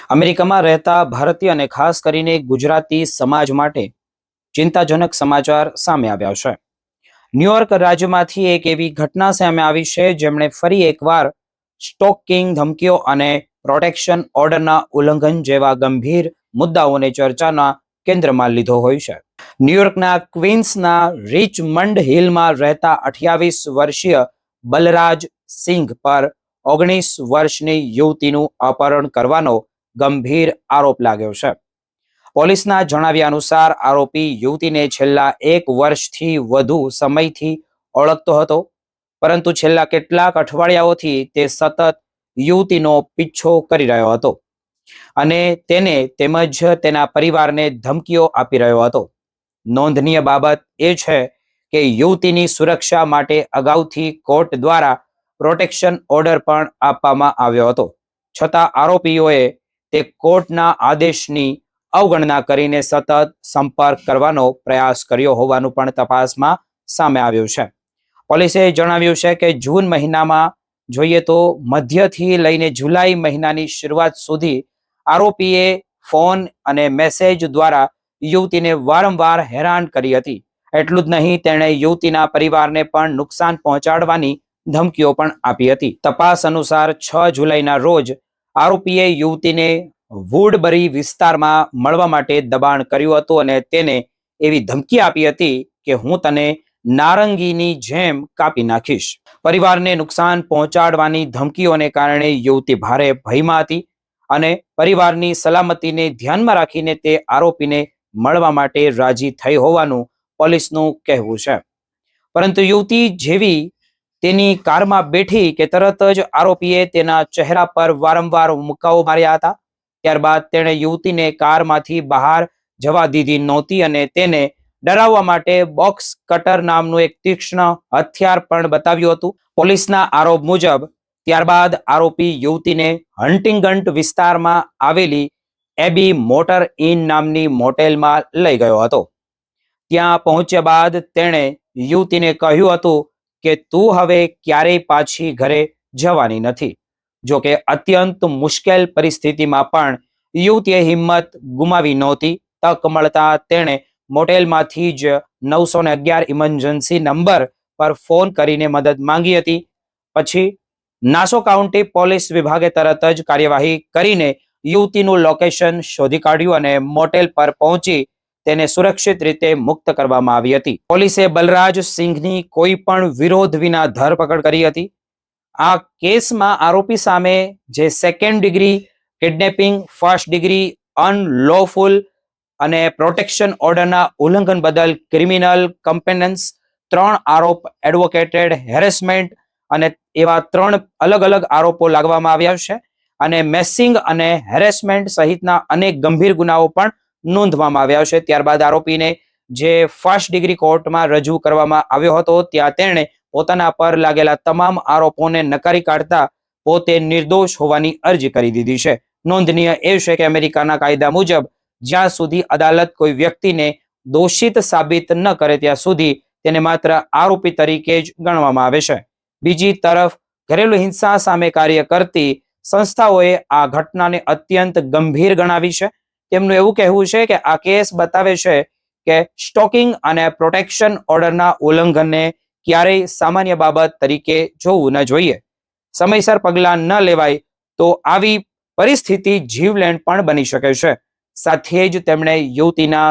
અમેરિકામાં રહેતા ભારતીય અને ખાસ કરીને ગુજરાતી સમાજ માટે ચિંતાજનક સમાચાર સામે આવ્યા છે। ન્યુયોર્ક રાજ્યમાંથી એક એવી ઘટના સામે આવી છે જેમણે ફરી એકવાર સ્ટોકિંગ, ધમકીઓ અને પ્રોટેક્શન ઓર્ડરના ઉલ્લંઘન જેવા ગંભીર મુદ્દાઓને ચર્ચાના કેન્દ્રમાં લીધો હોય છે। ન્યુયોર્કના ક્વીન્સના રિચમન્ડ હિલમાં રહેતા 28 વર્ષીય બલરાજ સિંઘ પર 19 વર્ષની યુવતીનું અપહરણ કરવાનો ગંભીર આરોપ લાગ્યો છે। પોલીસના જણાવ્યા અનુસાર આરોપી યુવતીને છેલ્લા 1 વર્ષથી વધુ સમયથી ઓળખતો હતો, પરંતુ છેલ્લા કેટલાક અઠવાડિયાઓથી તે સતત યુવતીનો પીછો કરી રહ્યો હતો અને તેને તેમજ તેના પરિવારને ધમકીઓ આપી રહ્યો હતો। નોંધનીય બાબત એ છે કે યુવતીની સુરક્ષા માટે અગાઉથી કોર્ટ દ્વારા પ્રોટેક્શન ઓર્ડર પણ આપવામાં આવ્યો હતો, છતાં આરોપીઓએ તે કોર્ટના આદેશની અવગણના કરીને સતત સંપર્ક કરવાનો પ્રયાસ કર્યો હોવાનું પણ તપાસમાં સામે આવ્યું છે। પોલીસે જણાવ્યું છે કે જૂન મહિનામાં જોઈએ તો મધ્યથી લઈને જુલાઈ મહિનાની શરૂઆત સુધી આરોપીએ ફોન અને મેસેજ દ્વારા યુવતીને વારંવાર હેરાન કરી હતી। એટલું જ નહીં, તેણે યુવતીના પરિવારને પણ નુકસાન પહોંચાડવાની ધમકીઓ પણ આપી હતી। તપાસ અનુસાર 6 જુલાઈના રોજ આરોપીએ યુવતીને વુડબરી વિસ્તારમાં મળવા માટે દબાણ કર્યું હતું અને તેને એવી ધમકી આપી હતી કે હું તને નારંગીની જેમ કાપી નાખીશ। પરિવારને નુકસાન પહોંચાડવાની ધમકીઓને કારણે યુવતી ભારે ભયમાં હતી અને પરિવારની સલામતીને ધ્યાનમાં રાખીને તે આરોપીને મળવા માટે રાજી થઈ હોવાનું પોલીસનું કહેવું છે। પરંતુ યુવતી જેવી તેની કારમાં બેઠી કે તરત જ આરોપીએ તેના ચહેરા પર વારંવાર મુક્કાઓ માર્યા હતા। ત્યારબાદ તેણે યુવતીને કારમાંથી બહાર જવા દીધી નહોતી અને તેને ડરાવવા માટે બોક્સ કટર નામનું એક તીક્ષ્ણ હથિયાર પણ બતાવ્યું હતું। પોલીસના આરોપ મુજબ ત્યારબાદ આરોપી યુવતીને હન્ટિંગટન વિસ્તારમાં આવેલી એબી મોટર ઇન નામની મોટેલમાં લઈ ગયો હતો। ત્યાં પહોંચ્યા બાદ તેણે યુવતીને કહ્યું હતું કે તું હવે ક્યારેય પાછી ઘરે જવાની નથી। જો કે અત્યંત મુશ્કેલ પરિસ્થિતિમાં પણ યુવતીએ હિંમત ગુમાવી નહોતી। તક મળતા તેણે મોટેલમાંથી જ 911 ઇમરજન્સી નંબર પર ફોન કરીને મદદ માંગી હતી। પછી નાસો કાઉન્ટી પોલીસ વિભાગે તરત જ કાર્યવાહી કરીને યુવતીનું લોકેશન શોધી કાઢ્યું અને મોટેલ પર પહોંચી તેને સુરક્ષિત રીતે મુક્ત કરવામાં આવી હતી। પોલીસે બલરાજ સિંઘની કોઈ પણ વિરોધ વિના ધરપકડ કરી હતી। આ કેસમાં આરોપી સામે જે second degree kidnapping, first degree unlawful અને પ્રોટેક્શન ઓર્ડરના ઉલ્લંઘન બદલ ક્રિમિનલ કમ્પેનન્સ, 3 આરોપ એડવોકેટેડ હેરેસમેન્ટ અને એવા 3 અલગ અલગ આરોપો લાગવામાં આવ્યા છે અને મેસિંગ અને હેરેસમેન્ટ સહિતના અનેક ગંભીર ગુનાઓ પણ નોંધવામાં આવ્યા છે। ત્યારબાદ આરોપીને જે ફર્સ્ટ ડિગ્રી કોર્ટમાં રજૂ કરવામાં આવ્યો હતો, ત્યાં તેણે પોતાના પર લાગેલા તમામ આરોપોને નકારી કાઢતા પોતે નિર્દોષ હોવાની અરજી કરી દીધી છે। નોંધનીય એ છે કે અમેરિકાના કાયદા મુજબ જ્યાં સુધી અદાલત કોઈ વ્યક્તિને દોષિત સાબિત ન કરે ત્યાં સુધી તેને માત્ર આરોપી તરીકે જ ગણવામાં આવે છે। બીજી તરફ ઘરેલુ હિંસા સામે કાર્ય કરતી સંસ્થાઓએ આ ઘટનાને અત્યંત ગંભીર ગણાવી છે। તેમનું એવું કહેવું છે કે આ કેસ બતાવે છે કે સ્ટોકિંગ અને પ્રોટેક્શન ઓર્ડરના ઉલ્લંઘનને ક્યારેય સામાન્ય બાબત તરીકે જોવું ન જોઈએ। સમયસર પગલાં ન લેવાય તો આવી પરિસ્થિતિ જીવલેણ પણ બની શકે છે। સાથે જ તેમણે યુવતીના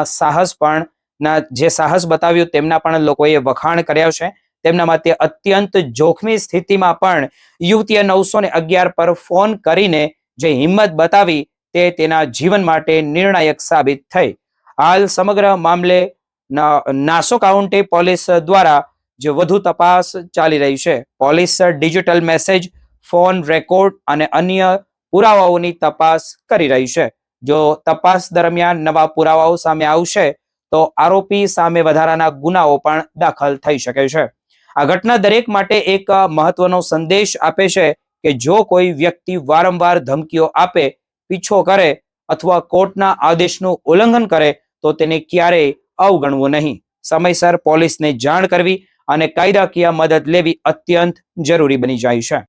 સાહસ બતાવ્યું તેમના પણ લોકોએ વખાણ કર્યા છે। તેમના માટે અત્યંત જોખમી સ્થિતિમાં પણ યુવતીએ 911 પર ફોન કરીને જે હિંમત બતાવી તે તેના જીવન માટે નિર્ણાયક સાબિત થઈ। હાલ સમગ્ર મામલે નાસો કાઉન્ટી પોલીસ દ્વારા જે વધુ તપાસ ચાલી રહી છે। Police digital message, phone record અને અન્ય પુરાવાઓની તપાસ કરી રહી છે। જો તપાસ દરમિયાન નવા પુરાવાઓ સામે આવશે તો આરોપી સામે વધારાના ગુનાઓ પણ દાખલ થઈ શકે છે। આ ઘટના દરેક માટે એક મહત્વનો સંદેશ આપે છે કે જો કોઈ વ્યક્તિ વારંવાર ધમકીઓ આપે, પીછો કરે અથવા કોર્ટના આદેશનું ઉલ્લંઘન કરે તો તેને ક્યારેય અવગણવું નહીં। સમયસર પોલીસને જાણ કરવી અને કાયદાકીય મદદ લેવી અત્યંત જરૂરી બની જાય છે।